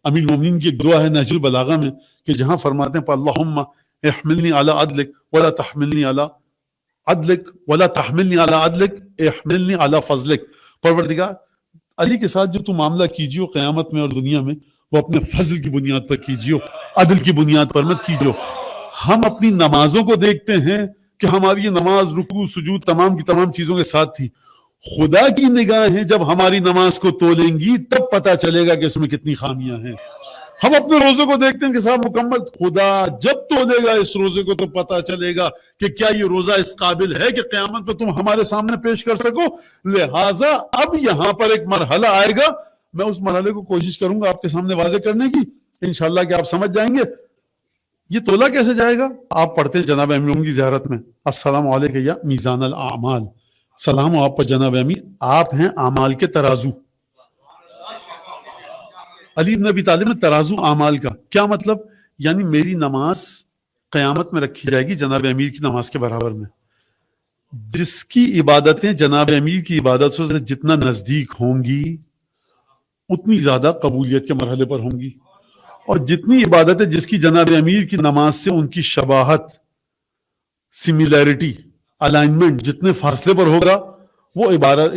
امیر المومنین کی ایک دعا ہے نہج البلاغہ میں کہ جہاں فرماتے ہیں اللہم احملنی علی عدلک ولا تحملنی علی عدلک ولا تحملنی علی عدلک احملنی علی فضلک، پروردگار علی کے ساتھ جو تو معاملہ کیجیو قیامت میں اور دنیا میں وہ اپنے فضل کی بنیاد پر کیجیو، عدل کی بنیاد پر مت کیجیو۔ ہم اپنی نمازوں کو دیکھتے ہیں کہ ہماری یہ نماز رکوع سجود تمام کی تمام چیزوں کے ساتھ تھی، خدا کی نگاہیں جب ہماری نماز کو تولیں گی تب پتہ چلے گا کہ اس میں کتنی خامیاں ہیں۔ ہم اپنے روزے کو دیکھتے ہیں کہ صاحب مکمل، خدا جب تولے گا اس روزے کو تو پتہ چلے گا کہ کیا یہ روزہ اس قابل ہے کہ قیامت پہ تم ہمارے سامنے پیش کر سکو۔ لہٰذا اب یہاں پر ایک مرحلہ آئے گا، میں اس مرحلے کو کوشش کروں گا آپ کے سامنے واضح کرنے کی، انشاءاللہ کہ آپ سمجھ جائیں گے۔ یہ تولا کیسے جائے گا؟ آپ پڑھتے ہیں جناب امیر کی زیارت میں السلام علیکم یا میزان الاعمال، سلام آپ پر جناب امیر، آپ ہیں اعمال کے ترازو۔ علی بن ابی طالب نے ترازو اعمال کا کیا مطلب؟ یعنی میری نماز قیامت میں رکھی جائے گی جناب امیر کی نماز کے برابر میں، جس کی عبادتیں جناب امیر کی عبادتوں سے جتنا نزدیک ہوں گی اتنی زیادہ قبولیت کے مرحلے پر ہوں گی، اور جتنی عبادتیں جس کی جناب امیر کی نماز سے ان کی شباہت، سملیرٹی، الائنمنٹ جتنے فاصلے پر ہوگا وہ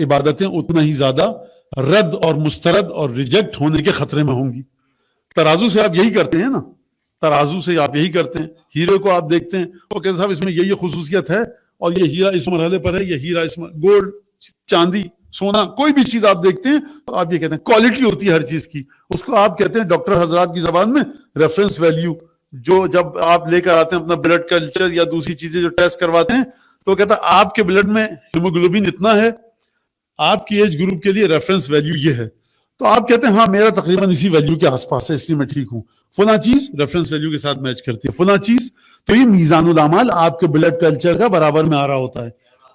عبادتیں اتنا ہی زیادہ رد اور مسترد اور ریجیکٹ ہونے کے خطرے میں ہوں گی۔ ترازو سے آپ یہی کرتے ہیں نا، ترازو سے آپ یہی کرتے ہیں۔ ہیرے کو آپ دیکھتے ہیں، وہ کہتے ہیں صاحب اس میں یہ خصوصیت ہے اور یہ ہیرا اس مرحلے پر ہے، یہ ہیرا اس میں، گولڈ، چاندی، سونا، کوئی بھی چیز آپ دیکھتے ہیں تو آپ یہ کہتے ہیں کوالٹی ہوتی ہے ہر چیز کی، اس کو آپ کہتے ہیں ڈاکٹر حضرات کی زبان میں ریفرنس ویلیو۔ جو جب آپ لے کر آتے ہیں اپنا بلڈ کلچر یا دوسری چیزیں جو ٹیسٹ کرواتے ہیں تو وہ کہتا ہے آپ کے بلڈ میں ہیموگلوبن اتنا ہے، آپ کی ایج گروپ کے لیے ریفرنس ویلیو یہ ہے، تو آپ کہتے ہیں ہاں میرا تقریباً اسی ویلیو کے آس پاس ہے اس لیے میں ٹھیک ہوں، فلاں چیز ریفرنس ویلیو کے ساتھ میچ کرتی ہے، فلاں چیز، تو یہ میزان الاعمال آپ کے بلڈ کلچر کا برابر میں آ رہا ہوتا ہے،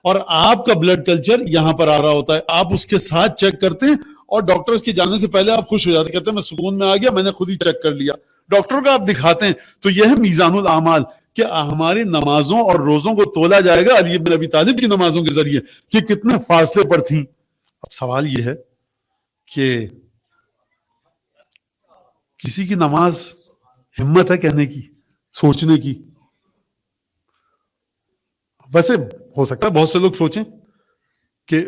اور آپ کا بلڈ کلچر یہاں پر آ رہا ہوتا ہے، آپ اس کے ساتھ چیک کرتے ہیں اور ڈاکٹر کے جانے سے پہلے آپ خوش ہو جاتے ہیں، کہتے ہیں میں سکون میں آ گیا، میں نے خود ہی چیک کر لیا، ڈاکٹر کو آپ دکھاتے ہیں۔ تو یہ ہے میزان الاعمال کہ ہماری نمازوں اور روزوں کو تولا جائے گا علی بن ابی طالب کی نمازوں کے ذریعے کہ کتنے فاصلے پر تھیں۔ اب سوال یہ ہے کہ کسی کی نماز ہمت ہے کہنے کی، سوچنے کی؟ ویسے ہو سکتا ہے بہت سے لوگ سوچیں کہ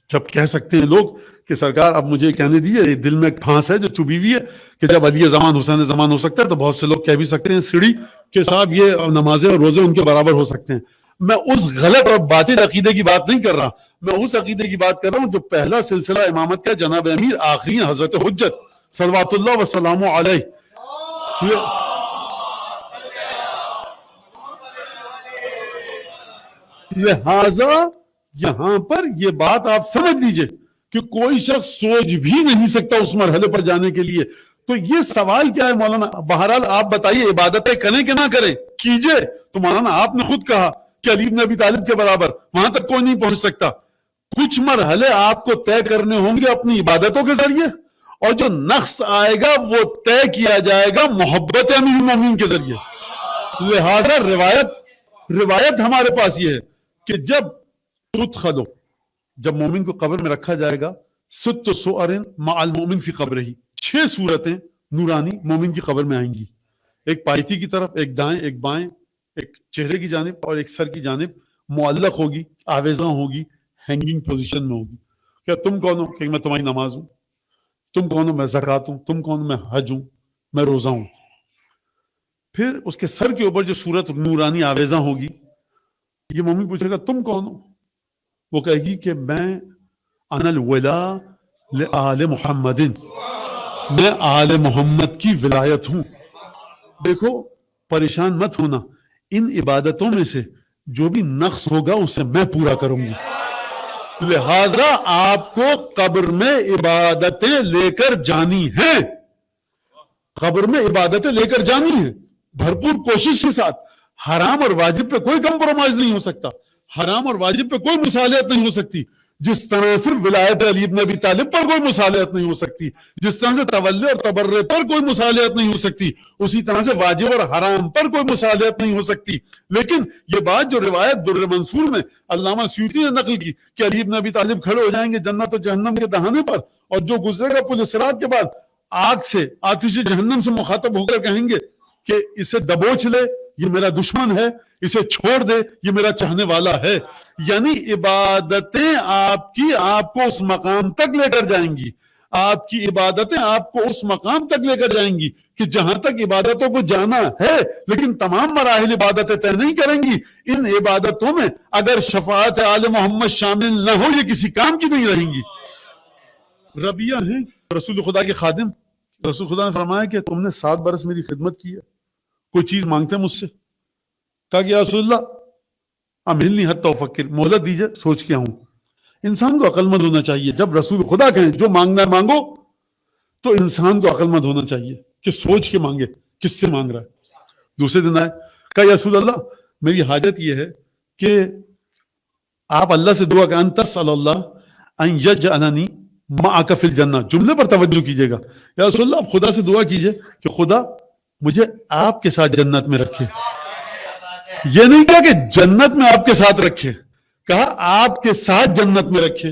جب کہہ سکتے ہیں لوگ کہ سرکار اب مجھے کہنے دیجیے، دل میں ایک پھانس ہے جو چبھی ہوئی ہے کہ جب علی زمان حسین زمان ہو سکتا ہے تو بہت سے لوگ کہہ بھی سکتے ہیں سیڑھی کہ صاحب یہ نمازیں اور روزے ان کے برابر ہو سکتے ہیں۔ میں اس غلط اور باطل عقیدے کی بات نہیں کر رہا، میں اس عقیدے کی بات کر رہا ہوں جو پہلا سلسلہ امامت کا جناب امیر آخری ہیں حضرت حجت صلوات اللہ وسلام علیہ۔ لہذا یہاں پر یہ بات آپ سمجھ لیجئے کہ کوئی شخص سوچ بھی نہیں سکتا اس مرحلے پر جانے کے لیے۔ تو یہ سوال کیا ہے مولانا؟ بہرحال آپ بتائیے عبادتیں کریں کہ نہ کریں؟ کیجئے۔ تو مولانا آپ نے خود کہا کہ علی بن ابی طالب کے برابر وہاں تک کوئی نہیں پہنچ سکتا۔ کچھ مرحلے آپ کو طے کرنے ہوں گے اپنی عبادتوں کے ذریعے، اور جو نقص آئے گا وہ طے کیا جائے گا محبت امیر المومنین کے ذریعے۔ لہذا روایت ہمارے پاس یہ ہے کہ جب مومن کو قبر میں رکھا جائے گا، ست سؤر مع المومن فی قبرہ، 6 صورتیں نورانی مومن کی قبر میں آئیں گی، ایک پائتی کی طرف، ایک دائیں، ایک بائیں، ایک چہرے کی جانب اور ایک سر کی جانب معلق ہوگی، آویزاں ہوگی، ہینگنگ پوزیشن میں ہوگی۔ کیا تم کون ہو؟ کہ میں تمہاری نماز ہوں۔ تم کون ہو؟ میں زکوٰۃ ہوں۔ تم کون ہو؟ میں حج ہوں، میں روزہ ہوں۔ پھر اس کے سر کے اوپر جو صورت نورانی آویزاں ہوگی، یہ مومن پوچھے گا تم کون ہو؟ وہ کہے گی کہ میں انا الولا لآل محمد، میں آل محمد کی ولایت ہوں۔ دیکھو پریشان مت ہونا، ان عبادتوں میں سے جو بھی نقص ہوگا اسے میں پورا کروں گی۔ لہذا آپ کو قبر میں عبادتیں لے کر جانی ہیں، قبر میں عبادتیں لے کر جانی ہیں بھرپور کوشش کے ساتھ۔ حرام اور واجب پہ کوئی کمپرومائز نہیں ہو سکتا، حرام اور واجب پہ کوئی مصالحت نہیں ہو سکتی، جس طرح سے ولایت علی بن ابی طالب پر کوئی مصالحت نہیں ہو سکتی، جس طرح سے تولی اور تبرع پر کوئی مصالحت نہیں ہو سکتی، اسی طرح سے واجب اور حرام پر کوئی مصالحت نہیں ہو سکتی۔ لیکن یہ بات جو روایت در منصور میں علامہ سیوطی نے نقل کی کہ علی بن ابی طالب کھڑے ہو جائیں گے جنت و جہنم کے دہانے پر، اور جو گزرے گا پل صراط کے بعد آگ سے آتش جہنم سے مخاطب ہو کر کہیں گے کہ اسے دبوچ لے، یہ میرا دشمن ہے، اسے چھوڑ دے، یہ میرا چاہنے والا ہے. یعنی عبادتیں آپ کی آپ کو اس مقام تک لے کر جائیں گی، آپ کی عبادتیں آپ کو اس مقام تک لے کر جائیں گی کہ جہاں تک عبادتوں کو جانا ہے، لیکن تمام مراحل عبادتیں طے نہیں کریں گی. ان عبادتوں میں اگر شفاعت آل محمد شامل نہ ہو، یہ کسی کام کی نہیں رہیں گی. ربیہ ہیں رسول خدا کے خادم. رسول خدا نے فرمایا کہ تم نے 7 برس میری خدمت کی ہے، کوئی چیز مانگتے ہیں مجھ سے؟ کہا کہ یا رسول اللہ امہلنی حتی افکر، مہلت دیجئے سوچ کے آؤں. انسان کو عقل مند ہونا چاہیے. جب رسول خدا کہیں جو مانگنا ہے مانگو، تو انسان کو عقل مند ہونا چاہیے کہ سوچ کے مانگے کس سے مانگ رہا ہے. دوسرے دن آئے، کہا یا رسول اللہ میری حاجت یہ ہے کہ آپ اللہ سے دعا کریں، ان تسأل اللہ ان یجعلنی معک فی الجنہ. جملے پر توجہ کیجئے گا. یا رسول اللہ آپ خدا سے دعا کیجئے کہ خدا مجھے آپ کے ساتھ جنت میں رکھے. یہ نہیں کہا کہ جنت میں آپ کے ساتھ رکھے، کہا آپ کے ساتھ جنت میں رکھے.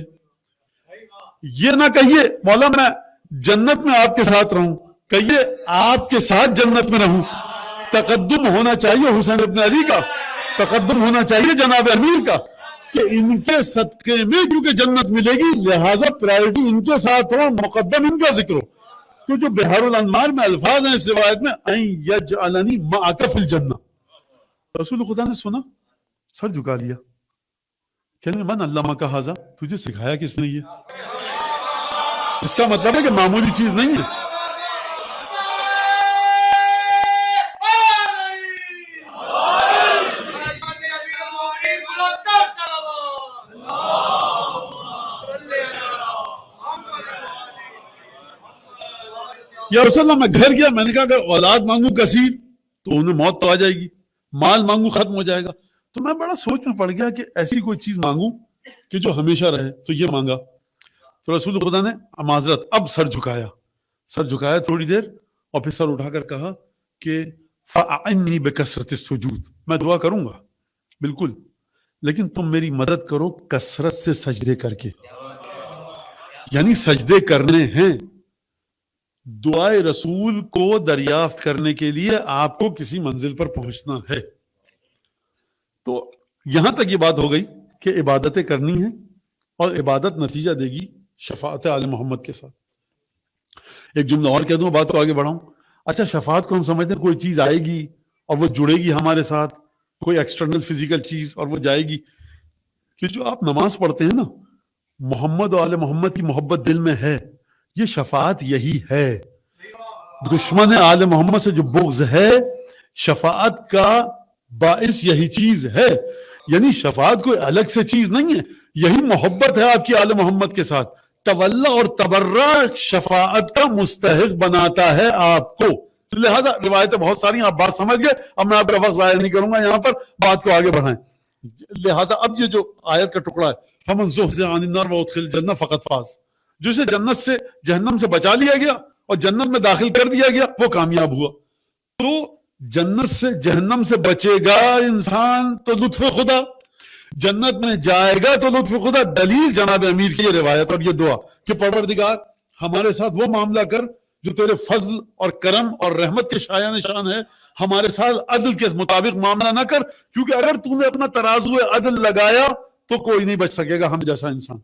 یہ نہ کہیے مولا میں جنت میں آپ کے ساتھ رہوں، کہیے آپ کے ساتھ جنت میں رہوں. تقدم ہونا چاہیے حسین ابن علی کا، تقدم ہونا چاہیے جناب امیر کا کہ ان کے صدقے میں کیونکہ جنت ملے گی، لہٰذا پرائرٹی ان کے ساتھ ہو، مقدم ان کا ذکر ہو. تو جو بحار الانوار میں الفاظ ہیں اس روایت میں ان یجعلنی معک فی الجنہ، رسول خدا نے سنا، سر جھکا لیا، کہنے من علمک ھذا، تجھے سکھایا کس نے یہ؟ اس کا مطلب ہے کہ معمولی چیز نہیں ہے. یا رسول اللہ میں گھر گیا، میں نے کہا اگر اولاد مانگوں کثیر تو انہیں موت تو آ جائے گی، مال مانگوں ختم ہو جائے گا. تو میں بڑا سوچ میں پڑ گیا کہ ایسی کوئی چیز مانگوں کہ جو ہمیشہ رہے. تو یہ مانگا. تو رسول خدا نے معذرت اب سر جھکایا تھوڑی دیر، اور پھر سر اٹھا کر کہا کہ فَأَعِنِّي بِكَثْرَةِ السُّجُودِ، میں دعا کروں گا بالکل، لیکن تم میری مدد کرو کثرت سے سجدے کر کے. یعنی سجدے کرنے ہیں. دعائے رسول کو دریافت کرنے کے لیے آپ کو کسی منزل پر پہنچنا ہے. تو یہاں تک یہ بات ہو گئی کہ عبادتیں کرنی ہیں، اور عبادت نتیجہ دے گی شفاعت آل محمد کے ساتھ. ایک جملہ اور کہہ دوں، بات کو آگے بڑھاؤں. اچھا شفاعت کو ہم سمجھتے ہیں کوئی چیز آئے گی اور وہ جڑے گی ہمارے ساتھ، کوئی ایکسٹرنل فزیکل چیز اور وہ جائے گی. کہ جو آپ نماز پڑھتے ہیں نا، محمد و آل محمد کی محبت دل میں ہے، یہ شفاعت یہی ہے. دشمن آل محمد سے جو بغض ہے، شفاعت کا باعث یہی چیز ہے. یعنی شفاعت کوئی الگ سے چیز نہیں ہے، یہی محبت ہے آپ کی آل محمد کے ساتھ. تولا اور تبرہ شفاعت کا مستحق بناتا ہے آپ کو. لہذا روایتیں بہت ساری، آپ بات سمجھ گئے. اب میں آپ کا وقت ضائع نہیں کروں گا، یہاں پر بات کو آگے بڑھائیں. لہذا اب یہ جو آیت کا ٹکڑا ہے، فَمَنْ زُحْزِحَ عَنِ النَّارِ وَأُدْخِلَ الْجَنَّةَ فَقَدْ فَازَ، جسے جنت سے جہنم سے بچا لیا گیا اور جنت میں داخل کر دیا گیا، وہ کامیاب ہوا. تو جنت سے جہنم سے بچے گا انسان تو لطف خدا، جنت میں جائے گا تو لطف خدا. دلیل جناب امیر کی یہ روایت اور یہ دعا کہ پروردگار ہمارے ساتھ وہ معاملہ کر جو تیرے فضل اور کرم اور رحمت کے شایان نشان ہے، ہمارے ساتھ عدل کے مطابق معاملہ نہ کر، کیونکہ اگر تو نے اپنا ترازو عدل لگایا تو کوئی نہیں بچ سکے گا ہم جیسا انسان.